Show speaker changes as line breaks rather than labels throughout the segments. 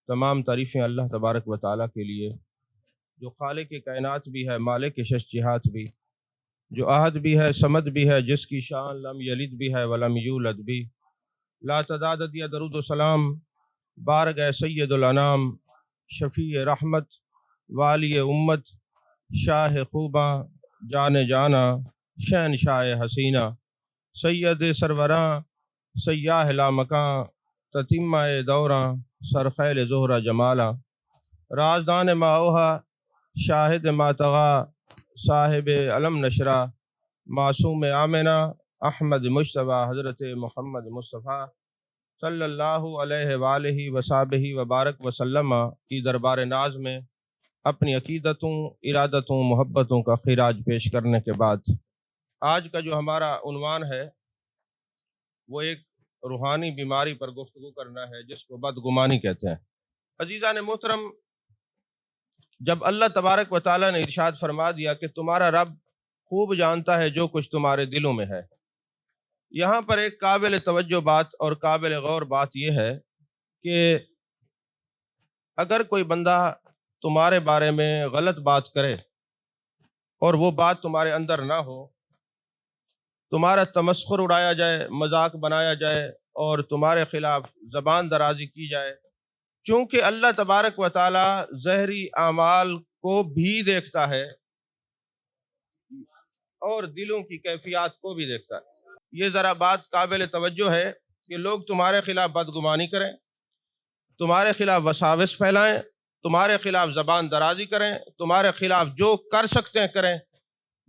تمام تعریفیں اللہ تبارک و تعالیٰ کے لیے، جو خالق کائنات بھی ہے، مالک شش جہات بھی، جو احد بھی ہے، صمد بھی ہے، جس کی شان لم یلد بھی ہے ولم یولد بھی۔ لا تعداد دیا درود و سلام بارگاہ سید الانام، شفیع رحمت، والی امت، شاہ خوباں، جان جانا، شہنشاہ حسینہ، سید سروراں، سیاہ لامکاں، تتمہ دوراں، سرخیل زہرہ جمالا، رازدان ماوہا، شاہد ماتغا، صاحب علم نشرہ، معصوم آمنہ، احمد مجتبیٰ، حضرت محمد مصطفیٰ صلی اللہ علیہ وآلہ وصحبہ وبارک وسلم کی دربار ناز میں اپنی عقیدتوں، ارادتوں، محبتوں کا خراج پیش کرنے کے بعد آج کا جو ہمارا عنوان ہے وہ ایک روحانی بیماری پر گفتگو کرنا ہے، جس کو بدگمانی کہتے ہیں۔ عزیزان محترم، جب اللہ تبارک و تعالیٰ نے ارشاد فرما دیا کہ تمہارا رب خوب جانتا ہے جو کچھ تمہارے دلوں میں ہے، یہاں پر ایک قابل توجہ بات اور قابل غور بات یہ ہے کہ اگر کوئی بندہ تمہارے بارے میں غلط بات کرے اور وہ بات تمہارے اندر نہ ہو، تمہارا تمسخر اڑایا جائے، مذاق بنایا جائے اور تمہارے خلاف زبان درازی کی جائے، چونکہ اللہ تبارک و تعالی ظاہری اعمال کو بھی دیکھتا ہے اور دلوں کی کیفیات کو بھی دیکھتا ہے۔ یہ ذرا بات قابل توجہ ہے کہ لوگ تمہارے خلاف بدگمانی کریں، تمہارے خلاف وساوس پھیلائیں، تمہارے خلاف زبان درازی کریں، تمہارے خلاف جو کر سکتے ہیں کریں،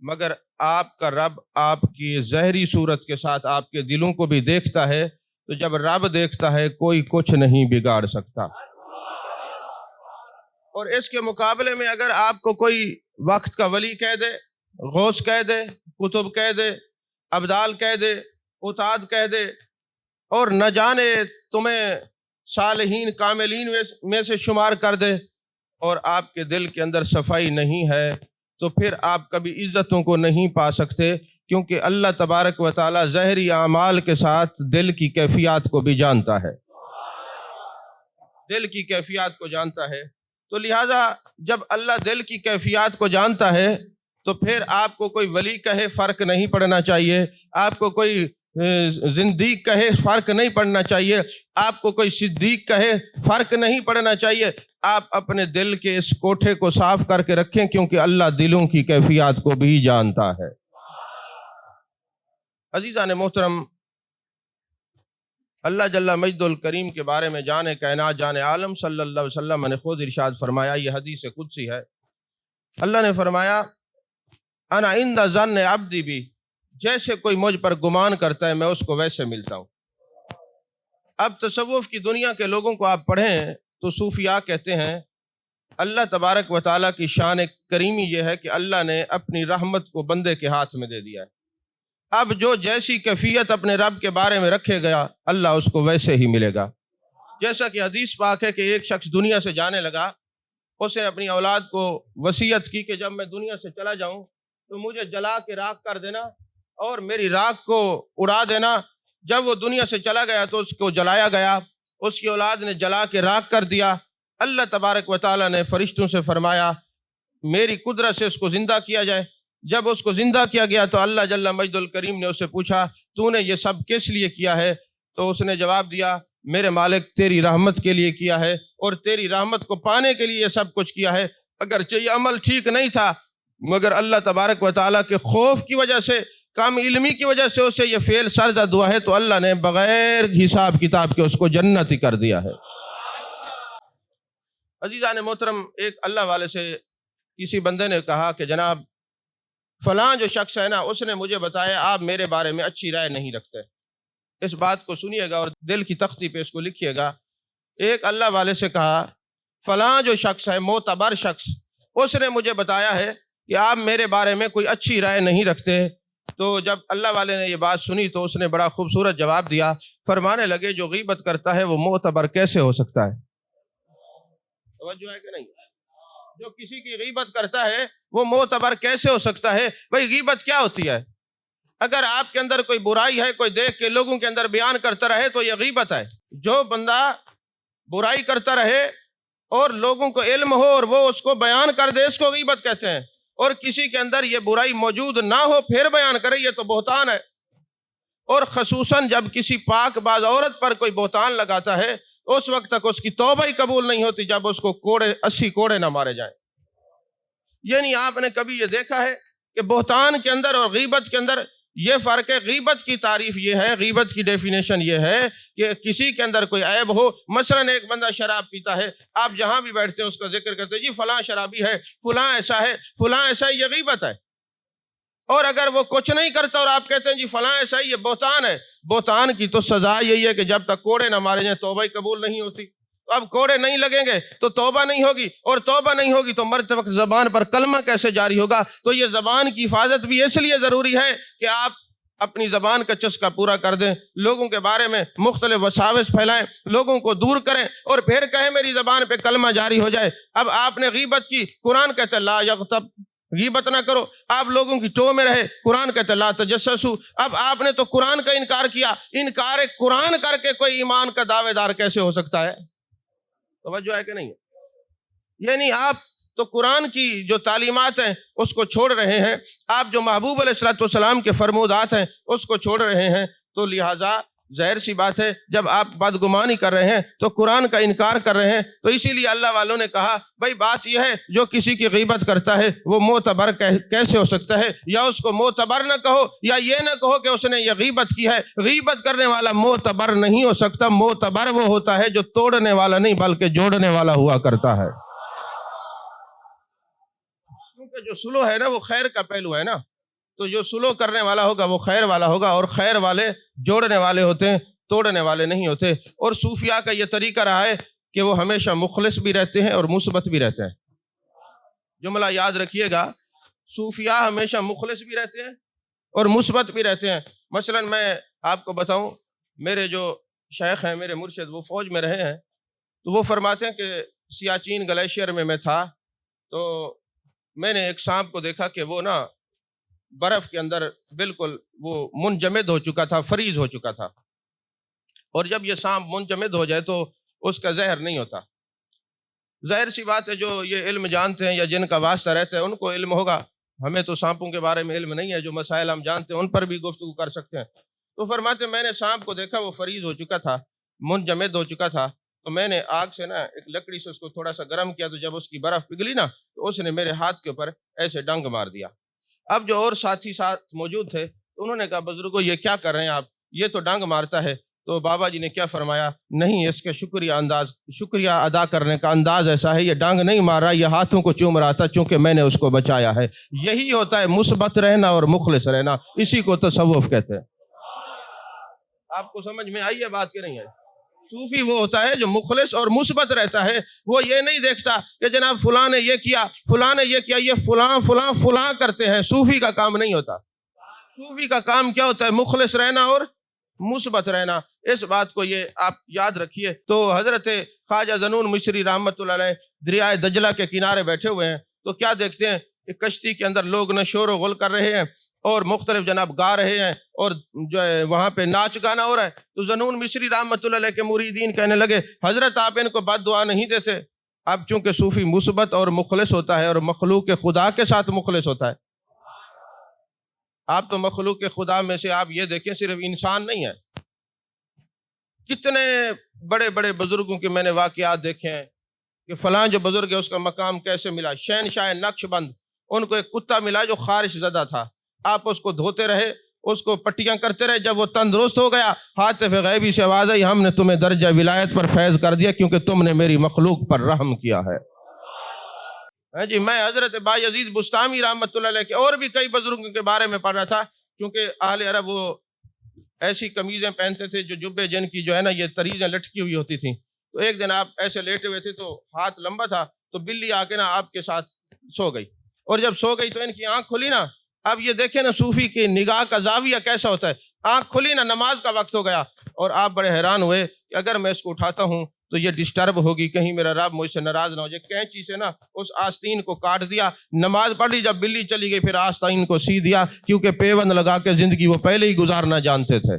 مگر آپ کا رب آپ کی ظاہری صورت کے ساتھ آپ کے دلوں کو بھی دیکھتا ہے، تو جب رب دیکھتا ہے کوئی کچھ نہیں بگاڑ سکتا۔ اور اس کے مقابلے میں اگر آپ کو کوئی وقت کا ولی کہہ دے، غوث کہہ دے، قطب کہہ دے، ابدال کہہ دے، اتاد کہہ دے، اور نہ جانے تمہیں صالحین کاملین میں سے شمار کر دے، اور آپ کے دل کے اندر صفائی نہیں ہے، تو پھر آپ کبھی عزتوں کو نہیں پا سکتے، کیونکہ اللہ تبارک و تعالی ظاہری اعمال کے ساتھ دل کی کیفیات کو بھی جانتا ہے، دل کی کیفیات کو جانتا ہے۔ تو لہٰذا جب اللہ دل کی کیفیات کو جانتا ہے تو پھر آپ کو کوئی ولی کہے فرق نہیں پڑنا چاہیے، آپ کو کوئی زندیق کہے فرق نہیں پڑنا چاہیے، آپ کو کوئی صدیق کہے فرق نہیں پڑنا چاہیے۔ آپ اپنے دل کے اس کوٹھے کو صاف کر کے رکھیں، کیونکہ اللہ دلوں کی کیفیات کو بھی جانتا ہے۔ عزیزان محترم، اللہ جل مجد الکریم کے بارے میں جان کائنات، جان عالم صلی اللہ علیہ وسلم نے خود ارشاد فرمایا، یہ حدیث قدسی ہے، اللہ نے فرمایا انا عند ظن عبدی بی، جیسے کوئی مجھ پر گمان کرتا ہے میں اس کو ویسے ملتا ہوں۔ اب تصوف کی دنیا کے لوگوں کو آپ پڑھیں تو صوفیاء کہتے ہیں اللہ تبارک و تعالیٰ کی شان کریمی یہ ہے کہ اللہ نے اپنی رحمت کو بندے کے ہاتھ میں دے دیا ہے، اب جو جیسی کیفیت اپنے رب کے بارے میں رکھے گا اللہ اس کو ویسے ہی ملے گا۔ جیسا کہ حدیث پاک ہے کہ ایک شخص دنیا سے جانے لگا، اس نے اپنی اولاد کو وصیت کی کہ جب میں دنیا سے چلا جاؤں تو مجھے جلا کے راکھ کر دینا اور میری راکھ کو اڑا دینا۔ جب وہ دنیا سے چلا گیا تو اس کو جلایا گیا، اس کی اولاد نے جلا کے راکھ کر دیا۔ اللہ تبارک و تعالیٰ نے فرشتوں سے فرمایا میری قدرت سے اس کو زندہ کیا جائے۔ جب اس کو زندہ کیا گیا تو اللہ جل مجد الکریم نے اس سے پوچھا تو نے یہ سب کس لیے کیا ہے؟ تو اس نے جواب دیا میرے مالک تیری رحمت کے لیے کیا ہے، اور تیری رحمت کو پانے کے لیے یہ سب کچھ کیا ہے۔ اگرچہ یہ عمل ٹھیک نہیں تھا، مگر اللہ تبارک و تعالیٰ کے خوف کی وجہ سے، کام علمی کی وجہ سے اسے یہ فعل سرزد ہوا ہے، تو اللہ نے بغیر حساب کتاب کے اس کو جنتی کر دیا ہے۔ عزیزان محترم، ایک اللہ والے سے کسی بندے نے کہا کہ جناب فلاں جو شخص ہے نا، اس نے مجھے بتایا آپ میرے بارے میں اچھی رائے نہیں رکھتے۔ اس بات کو سنیے گا اور دل کی تختی پہ اس کو لکھیے گا۔ ایک اللہ والے سے کہا فلاں جو شخص ہے، معتبر شخص، اس نے مجھے بتایا ہے کہ آپ میرے بارے میں کوئی اچھی رائے نہیں رکھتے۔ تو جب اللہ والے نے یہ بات سنی تو اس نے بڑا خوبصورت جواب دیا، فرمانے لگے جو غیبت کرتا ہے وہ معتبر کیسے ہو سکتا ہے؟ توجہ ہے کہ نہیں؟ جو کسی کی غیبت کرتا ہے وہ معتبر کیسے ہو سکتا ہے؟ بھئی غیبت کیا ہوتی ہے؟ اگر آپ کے اندر کوئی برائی ہے، کوئی دیکھ کے لوگوں کے اندر بیان کرتا رہے تو یہ غیبت ہے۔ جو بندہ برائی کرتا رہے اور لوگوں کو علم ہو اور وہ اس کو بیان کر دے، اس کو غیبت کہتے ہیں۔ اور کسی کے اندر یہ برائی موجود نہ ہو پھر بیان کرے، یہ تو بہتان ہے۔ اور خصوصاً جب کسی پاک باز عورت پر کوئی بہتان لگاتا ہے اس وقت تک اس کی توبہ ہی قبول نہیں ہوتی جب اس کو 80 کوڑے نہ مارے جائیں۔ یعنی آپ نے کبھی یہ دیکھا ہے کہ بہتان کے اندر اور غیبت کے اندر یہ فرق ہے؟ غیبت کی تعریف یہ ہے، غیبت کی ڈیفینیشن یہ ہے کہ کسی کے اندر کوئی عیب ہو۔ مثلاً ایک بندہ شراب پیتا ہے، آپ جہاں بھی بیٹھتے ہیں اس کا ذکر کرتے ہیں، جی فلاں شرابی ہے، فلاں ایسا ہے، فلاں ایسا ہے، یہ غیبت ہے۔ اور اگر وہ کچھ نہیں کرتا اور آپ کہتے ہیں جی فلاں ایسا ہے، یہ بہتان ہے۔ بہتان کی تو سزا یہی ہے کہ جب تک کوڑے نہ مارے جائیں توبہ ہی قبول نہیں ہوتی۔ اب کوڑے نہیں لگیں گے تو توبہ نہیں ہوگی، اور توبہ نہیں ہوگی تو مرتے وقت زبان پر کلمہ کیسے جاری ہوگا؟ تو یہ زبان کی حفاظت بھی اس لیے ضروری ہے کہ آپ اپنی زبان کا چسکا پورا کر دیں، لوگوں کے بارے میں مختلف وساوس پھیلائیں، لوگوں کو دور کریں، اور پھر کہیں میری زبان پہ کلمہ جاری ہو جائے۔ اب آپ نے غیبت کی، قرآن کہتا ہے لا یغتب، غیبت نہ کرو۔ آپ لوگوں کی ٹو میں رہے، قرآن کہتا ہے لا تجسسوا۔ اب آپ نے تو قرآن کا انکار کیا، انکار قرآن کر کے کوئی ایمان کا دعوے دار کیسے ہو سکتا ہے؟ توجہ ہے کہ نہیں ہے؟ یعنی آپ تو قرآن کی جو تعلیمات ہیں اس کو چھوڑ رہے ہیں، آپ جو محبوب علیہ السلام کے فرمودات ہیں اس کو چھوڑ رہے ہیں، تو لہٰذا ظاہر سی بات ہے جب آپ بدگمانی کر رہے ہیں تو قرآن کا انکار کر رہے ہیں۔ تو اسی لیے اللہ والوں نے کہا بھائی بات یہ ہے جو کسی کی غیبت کرتا ہے وہ معتبر کیسے ہو سکتا ہے؟ یا اس کو معتبر نہ کہو، یا یہ نہ کہو کہ اس نے یہ غیبت کی ہے۔ غیبت کرنے والا معتبر نہیں ہو سکتا، معتبر وہ ہوتا ہے جو توڑنے والا نہیں بلکہ جوڑنے والا ہوا کرتا ہے۔ کیونکہ جو سلو ہے نا وہ خیر کا پہلو ہے نا، تو جو سلو کرنے والا ہوگا وہ خیر والا ہوگا، اور خیر والے جوڑنے والے ہوتے ہیں، توڑنے والے نہیں ہوتے۔ اور صوفیاء کا یہ طریقہ رہا ہے کہ وہ ہمیشہ مخلص بھی رہتے ہیں اور مثبت بھی رہتے ہیں۔ جملہ یاد رکھیے گا، صوفیاء ہمیشہ مخلص بھی رہتے ہیں اور مثبت بھی رہتے ہیں۔ مثلا میں آپ کو بتاؤں، میرے جو شیخ ہیں، میرے مرشد، وہ فوج میں رہے ہیں، تو وہ فرماتے ہیں کہ سیاچین گلیشیئر میں تھا، تو میں نے ایک سانپ کو دیکھا کہ وہ نا برف کے اندر بالکل وہ منجمد ہو چکا تھا، فریز ہو چکا تھا۔ اور جب یہ سانپ منجمد ہو جائے تو اس کا زہر نہیں ہوتا۔ ظاہر سی بات ہے جو یہ علم جانتے ہیں یا جن کا واسطہ رہتا ہے ان کو علم ہوگا، ہمیں تو سانپوں کے بارے میں علم نہیں ہے، جو مسائل ہم جانتے ہیں ان پر بھی گفتگو کر سکتے ہیں۔ تو فرماتے ہیں میں نے سانپ کو دیکھا، وہ فریز ہو چکا تھا، منجمد ہو چکا تھا، تو میں نے آگ سے نا ایک لکڑی سے اس کو تھوڑا سا گرم کیا، تو جب اس کی برف پگھلی نا تو اس نے میرے ہاتھ کے اوپر ایسے ڈنگ مار دیا۔ اب جو اور ساتھی ساتھ موجود تھے تو انہوں نے کہا بزرگوں یہ کیا کر رہے ہیں آپ، یہ تو ڈنگ مارتا ہے۔ تو بابا جی نے کیا فرمایا، نہیں، اس کے شکریہ ادا کرنے کا انداز ایسا ہے، یہ ڈانگ نہیں مار رہا، یہ ہاتھوں کو چوم رہا تھا چونکہ میں نے اس کو بچایا ہے۔ یہی ہوتا ہے مثبت رہنا اور مخلص رہنا، اسی کو تصوف کہتے ہیں۔ آپ کو سمجھ میں آئی ہے بات کہ نہیں ہے؟ صوفی وہ ہوتا ہے جو مخلص اور مثبت رہتا ہے، وہ یہ نہیں دیکھتا کہ جناب فلاں نے یہ کیا، فلاں نے یہ کیا، یہ فلاں فلاں فلاں کرتے ہیں۔ صوفی کا کام نہیں ہوتا۔ صوفی کا کام کیا ہوتا ہے؟ مخلص رہنا اور مثبت رہنا۔ اس بات کو یہ آپ یاد رکھیے۔ تو حضرت خواجہ ذنون مصری رحمۃ اللہ علیہ دریائے دجلہ کے کنارے بیٹھے ہوئے ہیں، تو کیا دیکھتے ہیں کہ کشتی کے اندر لوگ نہ شور و غل کر رہے ہیں اور مختلف جناب گا رہے ہیں، اور جو ہے وہاں پہ ناچ گانا ہو رہا ہے۔ تو ذنون مصری رحمۃ اللہ علیہ کے مریدین کہنے لگے حضرت آپ ان کو بد دعا نہیں دیتے؟ اب چونکہ صوفی مثبت اور مخلص ہوتا ہے اور مخلوق خدا کے ساتھ مخلص ہوتا ہے۔ آپ تو مخلوق خدا میں سے آپ یہ دیکھیں صرف انسان نہیں ہے، کتنے بڑے بڑے بزرگوں کے میں نے واقعات دیکھے ہیں کہ فلاں جو بزرگ ہے اس کا مقام کیسے ملا۔ شہنشاہ نقش بند، ان کو ایک کتا ملا جو خارش زدہ تھا، آپ اس کو دھوتے رہے، اس کو پٹیاں کرتے رہے، جب وہ تندرست ہو گیا ہاتف غیبی سے آواز آئی ہم نے تمہیں درجہ ولایت پر فیض کر دیا کیونکہ تم نے میری مخلوق پر رحم کیا ہے۔ جی میں حضرت بایزید بستامی رحمۃ اللہ علیہ کے اور بھی کئی بزرگوں کے بارے میں پڑھ رہا تھا، کیونکہ اہل عرب وہ ایسی قمیضیں پہنتے تھے جو جبے جن کی جو ہے نا یہ تریزیں لٹکی ہوئی ہوتی تھیں۔ تو ایک دن آپ ایسے لیٹے ہوئے تھے تو ہاتھ لمبا تھا، تو بلی آ کے نا آپ کے ساتھ سو گئی، اور جب سو گئی تو ان کی آنکھ کھلی نا۔ اب یہ دیکھیں نا صوفی کی نگاہ کا زاویہ کیسا ہوتا ہے، آنکھ کھلی نا، نماز کا وقت ہو گیا، اور آپ بڑے حیران ہوئے کہ اگر میں اس کو اٹھاتا ہوں تو یہ ڈسٹرب ہوگی، کہیں میرا رب مجھ سے ناراض نہ ہو جائے۔ کینچی سے نا اس آستین کو کاٹ دیا، نماز پڑھ لی، جب بلی چلی گئی پھر آستین کو سی دیا، کیونکہ پیوند لگا کے زندگی وہ پہلے ہی گزارنا جانتے تھے۔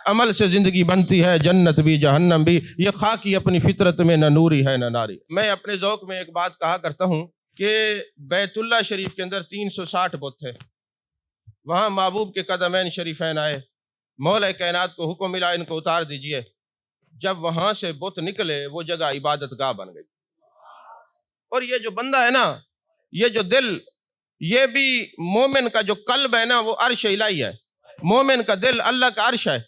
عمل سے زندگی بنتی ہے، جنت بھی جہنم بھی، یہ خاکی اپنی فطرت میں نہ نوری ہے نہ ناری۔ میں اپنے ذوق میں ایک بات کہا کرتا ہوں کہ بیت اللہ شریف کے اندر 360 بت تھے، وہاں محبوب کے قدمین شریفین آئے، مولا کائنات کو حکم ملا ان کو اتار دیجئے، جب وہاں سے بت نکلے وہ جگہ عبادت گاہ بن گئی۔ اور یہ جو بندہ ہے نا، یہ جو دل، یہ بھی مومن کا جو قلب ہے نا وہ عرش الہی ہے، مومن کا دل اللہ کا عرش ہے۔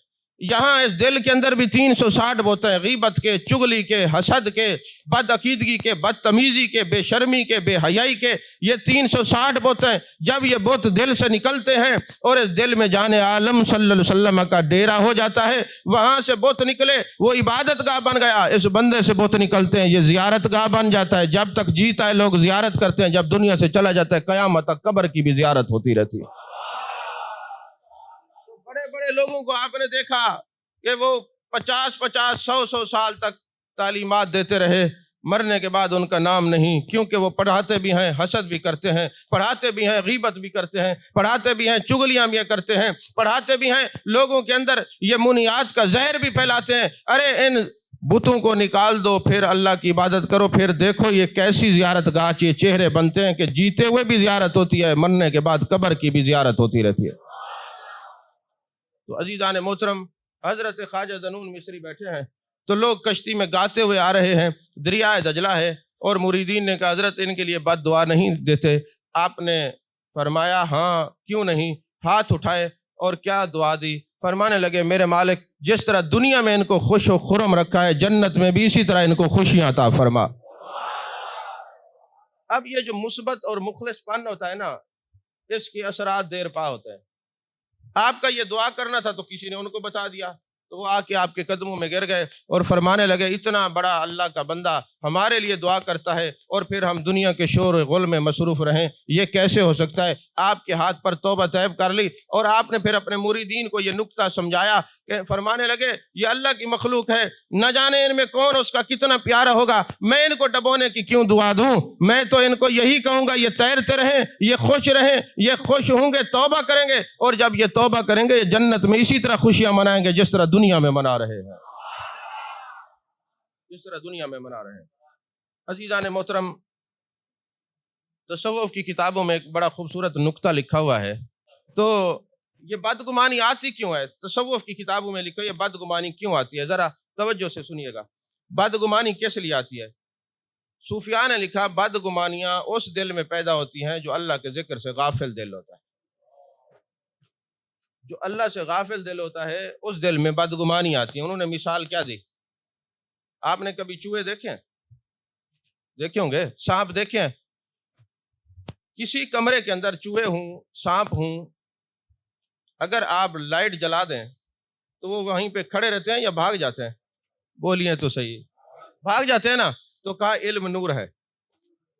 یہاں اس دل کے اندر بھی 360 بت ہیں، غیبت کے، چغلی کے، حسد کے، بد عقیدگی کے، بدتمیزی کے، بے شرمی کے، بے حیائی کے، یہ 360 بت ہیں۔ جب یہ بت دل سے نکلتے ہیں اور اس دل میں جان عالم صلی اللہ علیہ وسلم کا ڈیرا ہو جاتا ہے، وہاں سے بت نکلے وہ عبادت گاہ بن گیا۔ اس بندے سے بت نکلتے ہیں یہ زیارت گاہ بن جاتا ہے، جب تک جیتا ہے لوگ زیارت کرتے ہیں، جب دنیا سے چلا جاتا ہے قیامت تک قبر کی بھی زیارت ہوتی رہتی ہے۔ بڑے بڑے لوگوں کو آپ نے دیکھا کہ وہ 50 100 سال تک تعلیمات دیتے رہے، مرنے کے بعد ان کا نام نہیں، کیونکہ وہ پڑھاتے بھی ہیں، حسد بھی کرتے ہیں، پڑھاتے بھی ہیں، غیبت بھی کرتے ہیں، پڑھاتے بھی ہیں، چغلیاں بھی کرتے ہیں، پڑھاتے بھی ہیں، لوگوں کے اندر یہ منیات کا زہر بھی پھیلاتے ہیں۔ ارے ان بتوں کو نکال دو، پھر اللہ کی عبادت کرو، پھر دیکھو یہ کیسی زیارت گاہ یہ چہرے بنتے ہیں کہ جیتے ہوئے بھی زیارت ہوتی ہے، مرنے کے بعد قبر کی بھی زیارت ہوتی رہتی ہے۔ تو عزیزان محترم، حضرت خواجہ ذنون مصری بیٹھے ہیں تو لوگ کشتی میں گاتے ہوئے آ رہے ہیں، دریائے دجلہ ہے، اور مریدین نے کہا حضرت ان کے لیے بد دعا نہیں دیتے؟ آپ نے فرمایا ہاں کیوں نہیں، ہاتھ اٹھائے اور کیا دعا دی؟ فرمانے لگے میرے مالک جس طرح دنیا میں ان کو خوش و خرم رکھا ہے، جنت میں بھی اسی طرح ان کو خوشیاں عطا فرما۔ اب یہ جو مثبت اور مخلص پن ہوتا ہے نا، اس کے اثرات دیر پا ہوتے ہیں۔ آپ کا یہ دعا کرنا تھا تو کسی نے ان کو بتا دیا، تو وہ آ کے آپ کے قدموں میں گر گئے اور فرمانے لگے اتنا بڑا اللہ کا بندہ ہمارے لیے دعا کرتا ہے اور پھر ہم دنیا کے شور غل میں مصروف رہیں، یہ کیسے ہو سکتا ہے؟ آپ کے ہاتھ پر توبہ طیب کر لی، اور آپ نے پھر اپنے مریدین کو یہ نکتہ سمجھایا کہ فرمانے لگے یہ اللہ کی مخلوق ہے، نہ جانے ان میں کون اس کا کتنا پیارا ہوگا، میں ان کو ڈبونے کی کیوں دعا دوں؟ میں تو ان کو یہی کہوں گا یہ تیرتے رہیں، یہ خوش رہیں، یہ خوش ہوں گے، توبہ کریں گے، اور جب یہ توبہ کریں گے یہ جنت میں اسی طرح خوشیاں منائیں گے جس طرح دنیا میں منا رہے ہیں، جس طرح دنیا میں منا رہے ہیں۔ عزیزان محترم، تصوف کی کتابوں میں ایک بڑا خوبصورت نکتہ لکھا ہوا ہے، تو یہ بدگمانی آتی کیوں ہے؟ تصوف کی کتابوں میں لکھا یہ بدگمانی کیوں آتی ہے، ذرا توجہ سے سنیے گا۔ بدگمانی کس لیے آتی ہے؟ صوفیاء نے لکھا بدگمانیاں اس دل میں پیدا ہوتی ہیں جو اللہ کے ذکر سے غافل دل ہوتا ہے، جو اللہ سے غافل دل ہوتا ہے اس دل میں بدگمانی آتی ہے۔ انہوں نے مثال کیا دی؟ آپ نے کبھی چوہے دیکھے ہوں گے، سانپ دیکھے ہیں؟ کسی کمرے کے اندر چوہے ہوں، سانپ ہوں، اگر آپ لائٹ جلا دیں تو وہ وہیں پہ کھڑے رہتے ہیں یا بھاگ جاتے ہیں؟ بولیے تو صحیح، بھاگ جاتے ہیں نا۔ تو کہا علم نور ہے،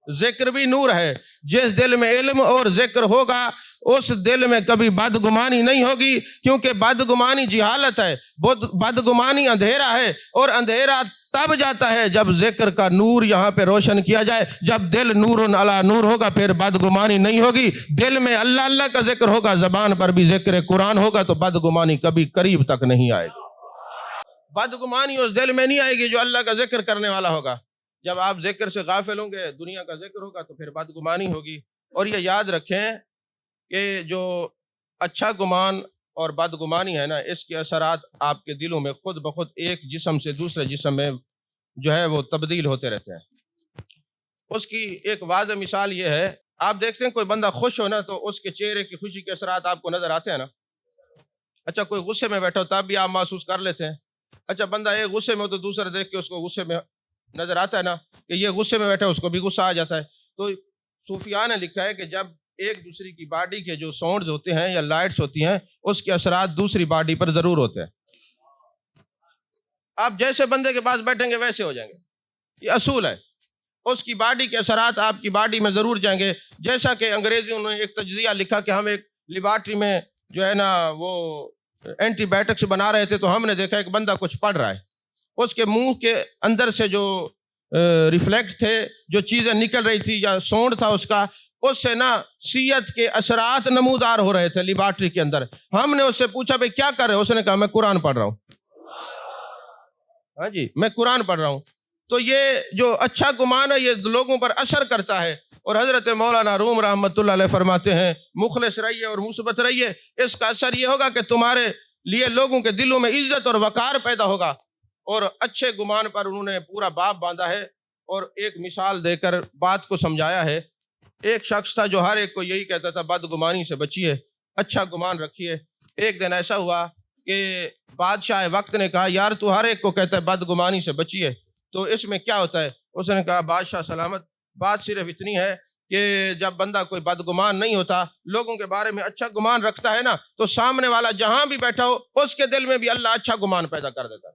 ذکر بھی نور ہے، جس دل میں علم اور ذکر ہوگا اس دل میں کبھی بدگمانی نہیں ہوگی، کیونکہ بدگمانی جہالت ہے، بدگمانی اندھیرا ہے، اور اندھیرا تب جاتا ہے جب ذکر کا نور یہاں پہ روشن کیا جائے۔ جب دل نور علی نور ہوگا پھر بدگمانی نہیں ہوگی، دل میں اللہ اللہ کا ذکر ہوگا، زبان پر بھی ذکر قرآن ہوگا، تو بدگمانی کبھی قریب تک نہیں آئے گی۔ بدگمانی اس دل میں نہیں آئے گی جو اللہ کا ذکر کرنے والا ہوگا۔ جب آپ ذکر سے غافل ہوں گے، دنیا کا ذکر ہوگا، تو پھر بدگمانی ہوگی۔ اور یہ یاد رکھیں کہ جو اچھا گمان اور بدگمانی ہے نا، اس کے اثرات آپ کے دلوں میں خود بخود ایک جسم سے دوسرے جسم میں جو ہے وہ تبدیل ہوتے رہتے ہیں۔ اس کی ایک واضح مثال یہ ہے، آپ دیکھتے ہیں کوئی بندہ خوش ہو نا تو اس کے چہرے کی خوشی کے اثرات آپ کو نظر آتے ہیں نا۔ اچھا کوئی غصے میں بیٹھا ہو تب بھی آپ محسوس کر لیتے ہیں۔ اچھا بندہ ایک غصے میں ہو تو دوسرا دیکھ کے اس کو غصے میں نظر آتا ہے نا کہ یہ غصے میں بیٹھا ہے، اس کو بھی غصہ آ جاتا ہے۔ تو صوفیاء نے لکھا ہے کہ جب ایک دوسری کی باڈی کے جو ساؤنڈز ہوتے ہیں یا لائٹس ہوتی ہیں اس کے اثرات دوسری باڈی پر ضرور ہوتے ہیں۔ آپ جیسے بندے کے پاس بیٹھیں گے ویسے ہو جائیں گے، یہ اصول ہے۔ اس کی باڈی کے اثرات آپ کی باڈی میں ضرور جائیں گے۔ جیسا کہ انگریزیوں نے ایک تجزیہ لکھا کہ ہم ایک لیبارٹری میں جو ہے نا وہ اینٹی بایوٹکس بنا رہے تھے، تو ہم نے دیکھا ایک بندہ کچھ پڑھ رہا ہے، اس کے منہ کے اندر سے جو ریفلیکٹ تھے، جو چیزیں نکل رہی تھی یا ساؤنڈ تھا اس کا، اس سے نا سیت کے اثرات نمودار ہو رہے تھے لیبارٹری کے اندر. ہم نے اس سے پوچھا بھائی کیا کر رہے ہو؟ اس نے کہا میں قرآن پڑھ رہا ہوں. ہاں جی میں قرآن پڑھ رہا ہوں. تو یہ جو اچھا گمان ہے یہ لوگوں پر اثر کرتا ہے. اور حضرت مولانا روم رحمۃ اللہ علیہ فرماتے ہیں مخلص رہیے اور مثبت رہیے، اس کا اثر یہ ہوگا کہ تمہارے لیے لوگوں کے دلوں میں عزت اور وقار پیدا ہوگا. اور اچھے گمان پر انہوں نے پورا باب باندھا ہے اور ایک مثال دے کر بات کو سمجھایا ہے. ایک شخص تھا جو ہر ایک کو یہی کہتا تھا بدگمانی سے بچیے، اچھا گمان رکھیے. ایک دن ایسا ہوا کہ بادشاہ وقت نے کہا یار تو ہر ایک کو کہتا ہے بدگمانی سے بچیے، تو اس میں کیا ہوتا ہے؟ اس نے کہا بادشاہ سلامت، بات صرف اتنی ہے کہ جب بندہ کوئی بدگمان نہیں ہوتا، لوگوں کے بارے میں اچھا گمان رکھتا ہے نا، تو سامنے والا جہاں بھی بیٹھا ہو اس کے دل میں بھی اللہ اچھا گمان پیدا کر دیتا ہے.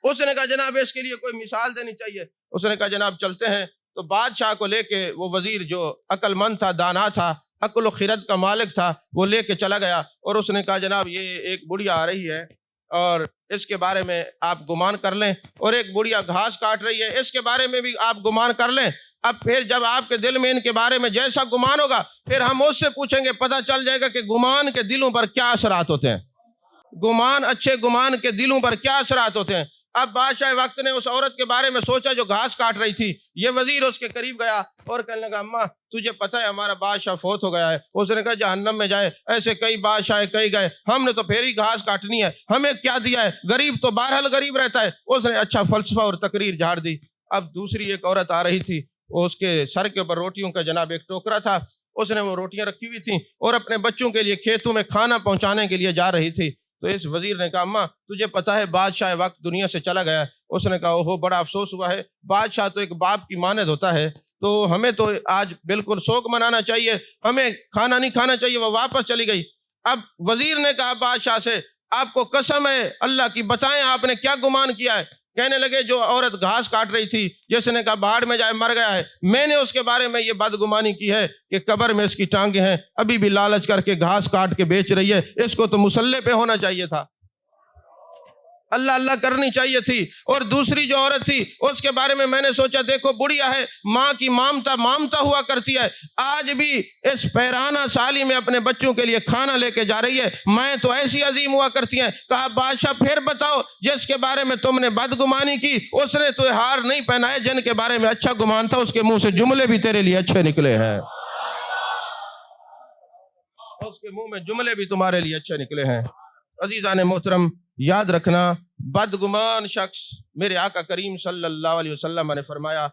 اس نے کہا جناب اس کے لیے کوئی مثال دینی چاہیے. اس نے کہا جناب چلتے ہیں. تو بادشاہ کو لے کے وہ وزیر جو عقل مند تھا، دانا تھا، عقل و خرد کا مالک تھا، وہ لے کے چلا گیا اور اس نے کہا جناب یہ ایک بڑھیا آ رہی ہے اور اس کے بارے میں آپ گمان کر لیں، اور ایک بڑھیا گھاس کاٹ رہی ہے، اس کے بارے میں بھی آپ گمان کر لیں. اب پھر جب آپ کے دل میں ان کے بارے میں جیسا گمان ہوگا پھر ہم اس سے پوچھیں گے، پتہ چل جائے گا کہ گمان کے دلوں پر کیا اثرات ہوتے ہیں، گمان اچھے گمان کے دلوں پر کیا اثرات ہوتے ہیں. اب بادشاہ وقت نے اس عورت کے بارے میں سوچا جو گھاس کاٹ رہی تھی. یہ وزیر اس کے قریب گیا اور کہنے لگا اماں تجھے پتہ ہے ہمارا بادشاہ فوت ہو گیا ہے. اس نے کہا جہنم میں جائے، ایسے کئی بادشاہ کئی گئے، ہم نے تو پھر ہی گھاس کاٹنی ہے، ہمیں کیا دیا ہے، غریب تو بہرحال غریب رہتا ہے. اس نے اچھا فلسفہ اور تقریر جھاڑ دی. اب دوسری ایک عورت آ رہی تھی، اس کے سر کے اوپر روٹیوں کا جناب ایک ٹوکرا تھا، اس نے وہ روٹیاں رکھی ہوئی تھیں اور اپنے بچوں کے لیے کھیتوں میں کھانا پہنچانے کے لیے جا رہی تھی. تو اس وزیر نے کہا اماں تجھے پتہ ہے بادشاہ وقت دنیا سے چلا گیا ہے. اس نے کہا اوہو بڑا افسوس ہوا ہے، بادشاہ تو ایک باپ کی مانند ہوتا ہے، تو ہمیں تو آج بالکل شوق منانا چاہیے، ہمیں کھانا نہیں کھانا چاہیے. وہ واپس چلی گئی. اب وزیر نے کہا بادشاہ سے آپ کو قسم ہے اللہ کی بتائیں آپ نے کیا گمان کیا ہے؟ کہنے لگے جو عورت گھاس کاٹ رہی تھی جس نے کہا بھاڑ میں جائے مر گیا ہے، میں نے اس کے بارے میں یہ بدگمانی کی ہے کہ قبر میں اس کی ٹانگیں ہیں، ابھی بھی لالچ کر کے گھاس کاٹ کے بیچ رہی ہے، اس کو تو مسلح پہ ہونا چاہیے تھا، اللہ اللہ کرنی چاہیے تھی. اور دوسری جو عورت تھی اس کے بارے میں نے سوچا دیکھو بڑھیا ہے، ماں کی مامتا ہوا کرتی ہے، آج بھی اس پیرانہ سالی میں اپنے بچوں کے لیے کھانا لے کے جا رہی ہے، میں تو ایسی عظیم ہوا کرتی ہیں. کہا بادشاہ پھر بتاؤ جس کے بارے میں تم نے بدگمانی کی اس نے تو ہار نہیں پہنائے، جن کے بارے میں اچھا گمان تھا اس کے منہ سے جملے بھی تیرے لیے اچھے نکلے ہیں، اس کے منہ میں جملے بھی تمہارے لیے اچھے نکلے ہیں. عزیزان محترم یاد رکھنا بدگمان شخص، میرے آقا کریم صلی اللہ علیہ وسلم نے فرمایا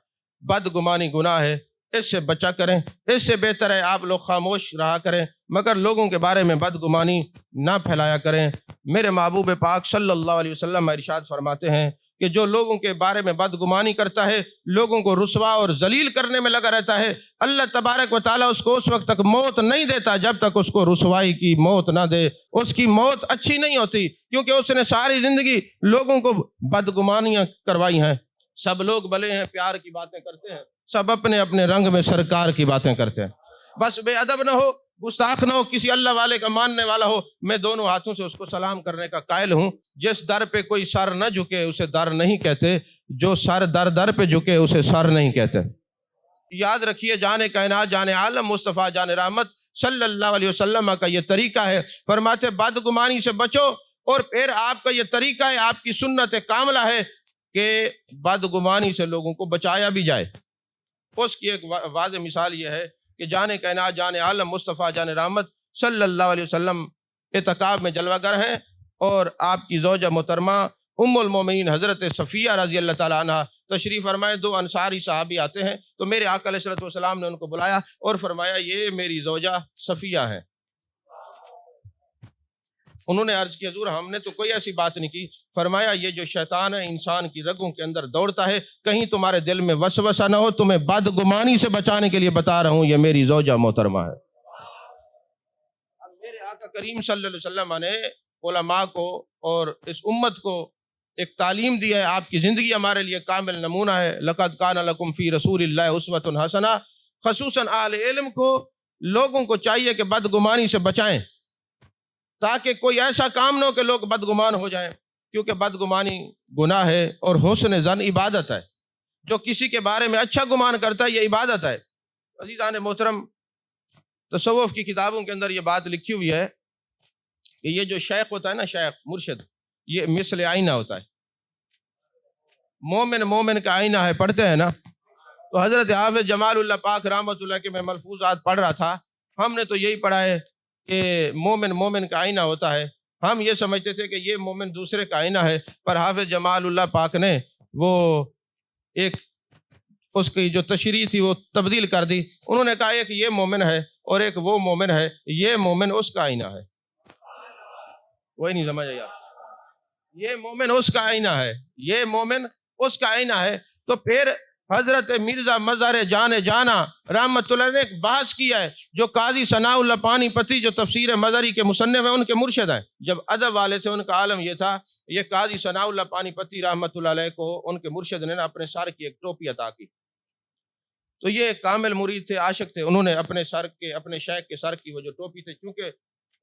بدگمانی گناہ ہے، اس سے بچا کریں، اس سے بہتر ہے آپ لوگ خاموش رہا کریں مگر لوگوں کے بارے میں بدگمانی نہ پھیلایا کریں. میرے محبوب پاک صلی اللہ علیہ وسلم ارشاد فرماتے ہیں کہ جو لوگوں کے بارے میں بدگمانی کرتا ہے، لوگوں کو رسوا اور ذلیل کرنے میں لگا رہتا ہے، اللہ تبارک و تعالیٰ اس کو اس وقت تک موت نہیں دیتا جب تک اس کو رسوائی کی موت نہ دے. اس کی موت اچھی نہیں ہوتی کیونکہ اس نے ساری زندگی لوگوں کو بدگمانیاں کروائی ہیں. سب لوگ بھلے ہیں، پیار کی باتیں کرتے ہیں، سب اپنے اپنے رنگ میں سرکار کی باتیں کرتے ہیں. بس بے ادب نہ ہو، گستاخ نہ ہو، کسی اللہ والے کا ماننے والا ہو، میں دونوں ہاتھوں سے اس کو سلام کرنے کا قائل ہوں. جس در پہ کوئی سر نہ جھکے اسے در نہیں کہتے، جو سر در پہ جھکے اسے سر نہیں کہتے. یاد رکھیے جان کائنات، جان عالم، مصطفیٰ جان رحمت صلی اللہ علیہ وسلم کا یہ طریقہ ہے. فرماتے بدگمانی سے بچو، اور پھر آپ کا یہ طریقہ ہے، آپ کی سنت کاملہ ہے کہ بدگمانی سے لوگوں کو بچایا بھی جائے. اس کی ایک واضح مثال یہ ہے کہ جان کائنات، جان عالم، مصطفیٰ جان رحمت صلی اللہ علیہ وسلم اعتکاف میں جلوہ گر ہیں اور آپ کی زوجہ محترمہ ام المومنین حضرت صفیہ رضی اللہ تعالیٰ عنہ تشریف فرمائے. دو انصاری صحابی آتے ہیں تو میرے آقا علیہ الصلوۃ والسلام نے ان کو بلایا اور فرمایا یہ میری زوجہ صفیہ ہیں. انہوں نے عرض کی حضور ہم نے تو کوئی ایسی بات نہیں کی. فرمایا یہ جو شیطان ہے انسان کی رگوں کے اندر دوڑتا ہے، کہیں تمہارے دل میں وسوسہ نہ ہو، تمہیں بدگمانی سے بچانے کے لیے بتا رہا ہوں، یہ میری زوجہ محترمہ ہے. اب میرے آقا کریم صلی اللہ علیہ وسلم نے علماء کو اور اس امت کو ایک تعلیم دی ہے. آپ کی زندگی ہمارے لیے کامل نمونہ ہے. لقد کان لکم فی رسول اللہ اسوۃ حسنہ. خصوصاً اہل علم کو، لوگوں کو چاہیے کہ بدگمانی سے بچائیں تاکہ کوئی ایسا کام نہ ہو کہ لوگ بدگمان ہو جائیں، کیونکہ بدگمانی گناہ ہے اور حسن ظن عبادت ہے. جو کسی کے بارے میں اچھا گمان کرتا ہے یہ عبادت ہے. عزیزان محترم، تصوف کی کتابوں کے اندر یہ بات لکھی ہوئی ہے کہ یہ جو شیخ ہوتا ہے نا، شیخ مرشد، یہ مثل آئینہ ہوتا ہے. مومن کا آئینہ ہے، پڑھتے ہیں نا. تو حضرت حافظ جمال اللہ پاک رحمۃ اللہ کے میں ملفوظات پڑھ رہا تھا. ہم نے تو یہی پڑھا ہے کہ مومن کا آئینہ ہوتا ہے. ہم یہ سمجھتے تھے کہ یہ مومن دوسرے کا آئینہ ہے، پر حافظ جمال اللہ پاک نے وہ ایک اس کی جو تشریح تھی وہ تبدیل کر دی. انہوں نے کہا ایک یہ مومن ہے اور ایک وہ مومن ہے، یہ مومن اس کا آئینہ ہے. کوئی نہیں سمجھ آیا؟ یہ مومن اس کا آئینہ ہے، یہ مومن اس کا آئینہ ہے. تو پھر حضرت مرزا مظہر جان جانا رحمۃ اللہ نے ایک بحث کیا ہے، جو قاضی ثناء اللہ پانی پتی جو تفسیر مظہری کے مصنف ہیں ان کے مرشد ہیں. جب ادب والے تھے ان کا عالم یہ تھا، یہ قاضی ثناء اللہ پانی پتی رحمۃ اللہ علیہ کو ان کے مرشد نے اپنے سر کی ایک ٹوپی عطا کی. تو یہ کامل مرید تھے، عاشق تھے. انہوں نے اپنے شیخ کے سر کی وہ جو ٹوپی تھی، چونکہ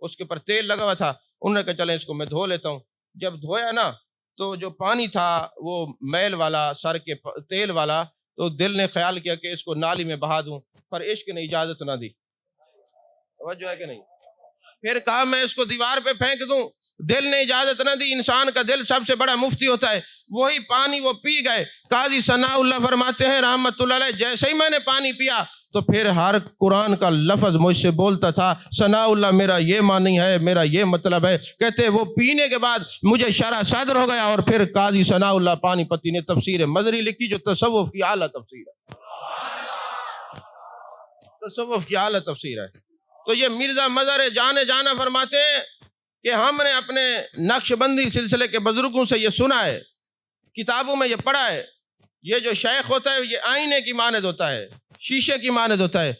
اس کے اوپر تیل لگا ہوا تھا، انہوں نے کہا چلیں اس کو میں دھو لیتا ہوں. جب دھویا نا تو جو پانی تھا وہ میل والا، سر کے تیل والا، تو دل نے خیال کیا کہ اس کو نالی میں بہا دوں، پر عشق نے اجازت نہ دی. توجہ ہے کہ نہیں؟ پھر کہا میں اس کو دیوار پہ پھینک دوں، دل نے اجازت نہ دی. انسان کا دل سب سے بڑا مفتی ہوتا ہے. وہی پانی وہ پی گئے. قاضی ثناء اللہ فرماتے ہیں رحمت اللہ علیہ، جیسے ہی میں نے پانی پیا تو پھر ہر قرآن کا لفظ مجھ سے بولتا تھا، ثناء اللہ میرا یہ معنی ہے، میرا یہ مطلب ہے. کہتے وہ پینے کے بعد مجھے شرح صدر ہو گیا. اور پھر قاضی ثناء اللہ پانی پتی نے تفسیر مظہری لکھی، جو تصوف کی اعلیٰ تفسیر ہے. تصوف کی اعلیٰ تفسیر ہے. تو یہ مرزا مظہر جان جانا فرماتے ہیں کہ ہم نے اپنے نقش بندی سلسلے کے بزرگوں سے یہ سنا ہے، کتابوں میں یہ پڑھا ہے، یہ جو شیخ ہوتا ہے یہ آئینے کی مانند ہوتا ہے، شیشے کی مانند ہوتا ہے.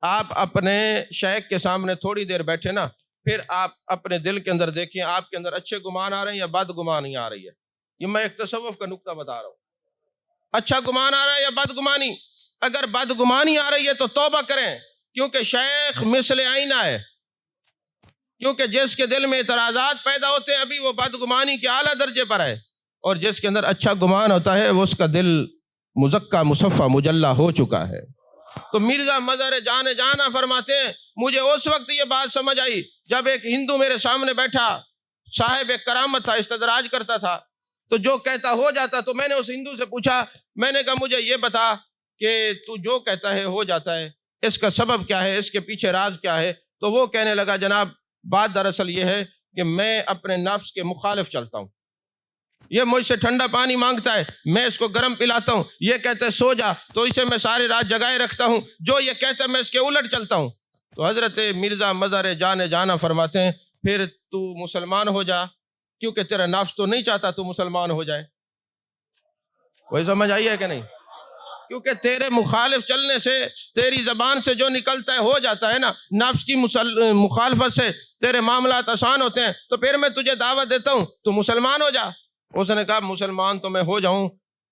آپ اپنے شیخ کے سامنے تھوڑی دیر بیٹھے نا، پھر آپ اپنے دل کے اندر دیکھیں آپ کے اندر اچھے گمان آ رہے ہیں یا بد گمانی آ رہی ہے. یہ میں ایک تصوف کا نقطہ بتا رہا ہوں. اچھا گمان آ رہا ہے یا بد گمانی؟ اگر بد گمانی آ رہی ہے تو توبہ کریں، کیونکہ شیخ مثل آئینہ ہے. کیونکہ جس کے دل میں اعتراضات پیدا ہوتے ہیں ابھی وہ بدگمانی کے اعلیٰ درجے پر ہے، اور جس کے اندر اچھا گمان ہوتا ہے وہ اس کا دل مزکہ مصفہ مجلہ ہو چکا ہے. تو مرزا مظہر جان جانا فرماتے ہیں مجھے اس وقت یہ بات سمجھ آئی جب ایک ہندو میرے سامنے بیٹھا، صاحب ایک کرامت تھا، استدراج کرتا تھا، تو جو کہتا ہو جاتا. تو میں نے اس ہندو سے پوچھا، میں نے کہا مجھے یہ بتا کہ تو جو کہتا ہے ہو جاتا ہے، اس کا سبب کیا ہے، اس کے پیچھے راز کیا ہے؟ تو وہ کہنے لگا جناب بات دراصل یہ ہے کہ میں اپنے نفس کے مخالف چلتا ہوں. یہ مجھ سے ٹھنڈا پانی مانگتا ہے، میں اس کو گرم پلاتا ہوں. یہ کہتا ہے سو جا، تو اسے میں ساری رات جگائے رکھتا ہوں. جو یہ کہتا ہے میں اس کے الٹ چلتا ہوں. تو حضرت مرزا مظہر جان جانا فرماتے ہیں پھر تو مسلمان ہو جا، کیونکہ تیرا نفس تو نہیں چاہتا تو مسلمان ہو جائے. کوئی سمجھ آئی ہے کہ نہیں؟ کیونکہ تیرے مخالف چلنے سے تیری زبان سے جو نکلتا ہے ہو جاتا ہے نا. نفس کی مخالفت سے تیرے معاملات آسان ہوتے ہیں. تو پھر میں تجھے دعوت دیتا ہوں تو مسلمان ہو جا. اس نے کہا مسلمان تو میں ہو جاؤں،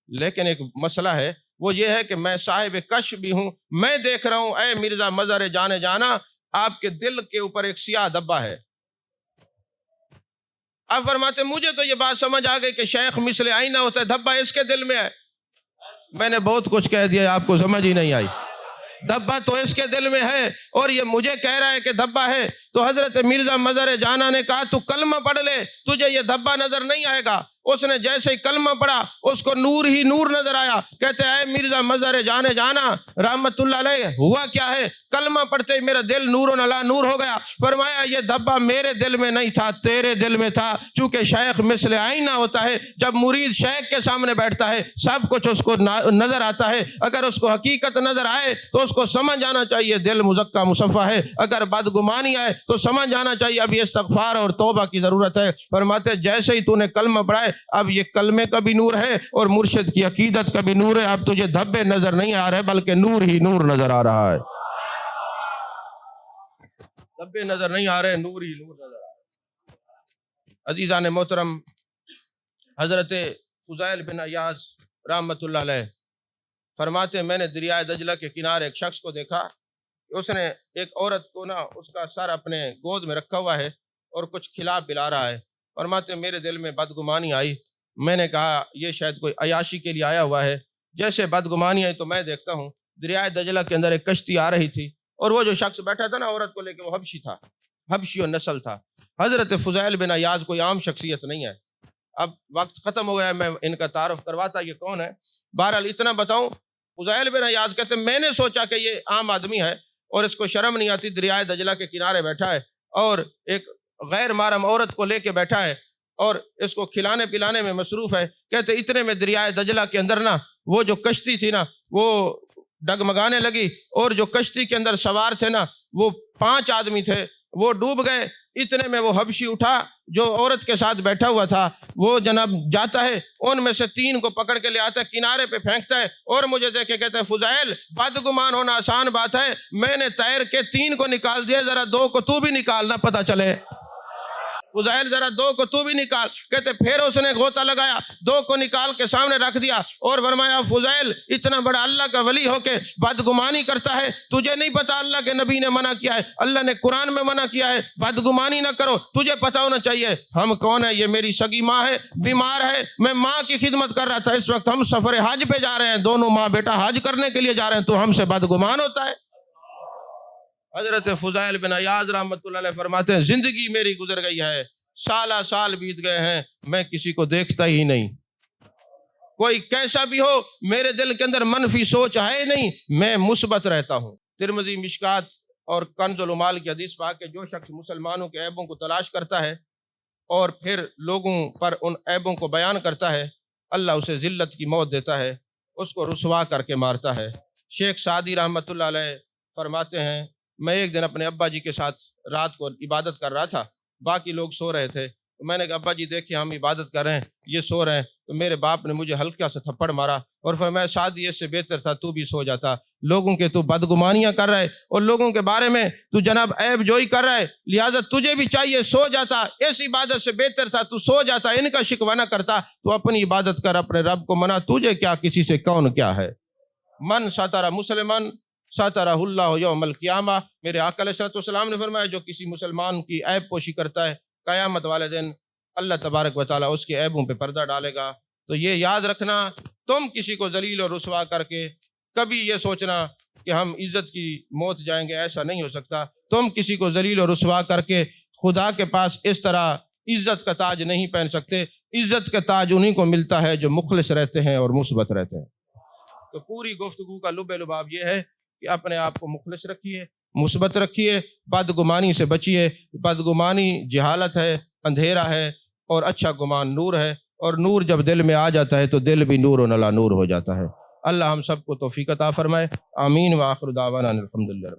لیکن ایک مسئلہ ہے، وہ یہ ہے کہ میں صاحب کشف بھی ہوں. میں دیکھ رہا ہوں اے مرزا مظہر جان جانا، آپ کے دل کے اوپر ایک سیاہ دھبا ہے. آپ فرماتے مجھے تو یہ بات سمجھ آ گئی کہ شیخ مثل آئینہ ہوتا ہے، دھبا اس کے دل میں ہے. میں نے بہت کچھ کہہ دیا، آپ کو سمجھ ہی نہیں آئی. دھبا تو اس کے دل میں ہے اور یہ مجھے کہہ رہا ہے کہ دھبا ہے. تو حضرت مرزا مظہر جانا نے کہا تو کلمہ پڑھ لے، تجھے یہ دھبا نظر نہیں آئے گا. اس نے جیسے ہی کلمہ پڑھا اس کو نور ہی نور نظر آیا. کہتے ہیں اے مرزا مظہر جانا رحمت اللہ علیہ، ہوا کیا ہے؟ کلمہ پڑھتے ہی میرا دل نور علی نور ہو گیا. فرمایا یہ دھبا میرے دل میں نہیں تھا، تیرے دل میں تھا. چونکہ شیخ مثل آئینہ ہوتا ہے، جب مرید شیخ کے سامنے بیٹھتا ہے سب کچھ اس کو نظر آتا ہے. اگر اس کو حقیقت نظر آئے تو اس کو سمجھ آنا چاہیے دل مزکہ مصفہ ہے. اگر بدگمانی آئے تو سمجھ آنا چاہیے اب یہ استغفار اور توبہ کی ضرورت ہے. فرماتے جیسے ہی تو نے کلمہ پڑھائے اب یہ کلمے کا بھی نور ہے اور مرشد کی عقیدت کا بھی نور ہے. اب تجھے دھبے نظر نہیں آ رہے بلکہ نور ہی نور نظر آ رہا ہے. دھبے نظر نہیں آ رہے، نور ہی نور نظر آ رہا ہے. عزیزان محترم، حضرت فضیل بن عیاض رحمت اللہ علیہ فرماتے میں نے دریائے دجلہ کے کنارے ایک شخص کو دیکھا، اس نے ایک عورت کو نا اس کا سر اپنے گود میں رکھا ہوا ہے اور کچھ کھلا پلا رہا ہے. فرماتے میرے دل میں بدگمانی آئی. میں نے کہا یہ شاید کوئی عیاشی کے لیے آیا ہوا ہے. جیسے بدگمانی آئی تو میں دیکھتا ہوں دریائے دجلہ کے اندر ایک کشتی آ رہی تھی، اور وہ جو شخص بیٹھا تھا نا عورت کو لے کے، وہ حبشی تھا، حبشی اور نسل تھا۔ حضرت فضیل بن عیاض کوئی عام شخصیت نہیں ہے۔ اب وقت ختم ہو گیا، میں ان کا تعارف کرواتا یہ کون ہے۔ بہرحال اتنا بتاؤں، فضیل بن عیاض کہتے ہیں میں نے سوچا کہ یہ عام آدمی ہے اور اس کو شرم نہیں آتی، دریائے دجلہ کے کنارے بیٹھا ہے اور ایک غیر محرم عورت کو لے کے بیٹھا ہے اور اس کو کھلانے پلانے میں مصروف ہے۔ کہتے اتنے میں دریائے دجلہ کے اندر نا وہ جو کشتی تھی نا وہ ڈگمگانے لگی، اور جو کشتی کے اندر سوار تھے نا وہ 5 آدمی تھے، وہ ڈوب گئے۔ اتنے میں وہ حبشی اٹھا جو عورت کے ساتھ بیٹھا ہوا تھا، وہ جناب جاتا ہے ان میں سے 3 کو پکڑ کے لے آتا ہے، کنارے پہ پھینکتا ہے اور مجھے دیکھ کے کہتا ہے فضیل بدگمان ہونا آسان بات ہے، میں نے تیر کے 3 کو نکال دیا، ذرا 2 کو تو بھی نکالنا پتہ چلے۔ فضیل ذرا 2 کو تو بھی نکال۔ کہتے پھر اس نے غوطہ لگایا، 2 کو نکال کے سامنے رکھ دیا اور فرمایا فضیل اتنا بڑا اللہ کا ولی ہو کے بدگمانی کرتا ہے، تجھے نہیں پتا اللہ کے نبی نے منع کیا ہے، اللہ نے قرآن میں منع کیا ہے بدگمانی نہ کرو، تجھے پتا ہونا چاہیے ہم کون ہیں۔ یہ میری سگی ماں ہے، بیمار ہے، میں ماں کی خدمت کر رہا تھا، اس وقت ہم سفر حج پہ جا رہے ہیں، دونوں ماں بیٹا حج کرنے کے لیے جا رہے ہیں، تو ہم سے بدگمان ہوتا ہے۔ حضرت فضیل بن عیاض رحمۃ اللہ علیہ فرماتے ہیں زندگی میری گزر گئی ہے، سالہ سال بیت گئے ہیں، میں کسی کو دیکھتا ہی نہیں، کوئی کیسا بھی ہو میرے دل کے اندر منفی سوچ ہے نہیں، میں مثبت رہتا ہوں۔ ترمذی، مشکات اور کنز العمال کی حدیث پاک کہ جو شخص مسلمانوں کے عیبوں کو تلاش کرتا ہے اور پھر لوگوں پر ان عیبوں کو بیان کرتا ہے، اللہ اسے ذلت کی موت دیتا ہے، اس کو رسوا کر کے مارتا ہے۔ شیخ سعدی رحمۃ اللہ علیہ فرماتے ہیں میں ایک دن اپنے ابا جی کے ساتھ رات کو عبادت کر رہا تھا، باقی لوگ سو رہے تھے، تو میں نے کہا ابا جی دیکھیں ہم عبادت کر رہے ہیں، یہ سو رہے ہیں، تو میرے باپ نے مجھے ہلکا سا تھپڑ مارا اور فرمایا سعدی اس سے بہتر تھا تو بھی سو جاتا، لوگوں کے تو بدگمانیاں کر رہا ہے اور لوگوں کے بارے میں تو جناب عیب جوئی کر رہا ہے، لہٰذا تجھے بھی چاہیے سو جاتا، اس عبادت سے بہتر تھا تو سو جاتا، ان کا شکوہ نہ کرتا، تو اپنی عبادت کر، اپنے رب کو منا، تجھے کیا کسی سے کون کیا ہے۔ من ستر مسلمان سترہ اللہ یوم القیامہ، میرے آقا علیہ السلام نے فرمایا جو کسی مسلمان کی عیب پوشی کرتا ہے قیامت والے دن اللہ تبارک و تعالیٰ اس کے عیبوں پہ پردہ ڈالے گا۔ تو یہ یاد رکھنا، تم کسی کو ذلیل اور رسوا کر کے کبھی یہ سوچنا کہ ہم عزت کی موت جائیں گے، ایسا نہیں ہو سکتا۔ تم کسی کو ذلیل اور رسوا کر کے خدا کے پاس اس طرح عزت کا تاج نہیں پہن سکتے۔ عزت کا تاج انہی کو ملتا ہے جو مخلص رہتے ہیں اور مثبت رہتے ہیں۔ تو پوری گفتگو کا لب لباب یہ ہے کہ اپنے آپ کو مخلص رکھیے، مثبت رکھیے، بدگمانی سے بچیے۔ بدگمانی جہالت ہے، اندھیرا ہے، اور اچھا گمان نور ہے، اور نور جب دل میں آ جاتا ہے تو دل بھی نور و نلا نور ہو جاتا ہے۔ اللہ ہم سب کو توفیق عطا فرمائے، آمین۔ وآخر دعوانا الحمدللہ۔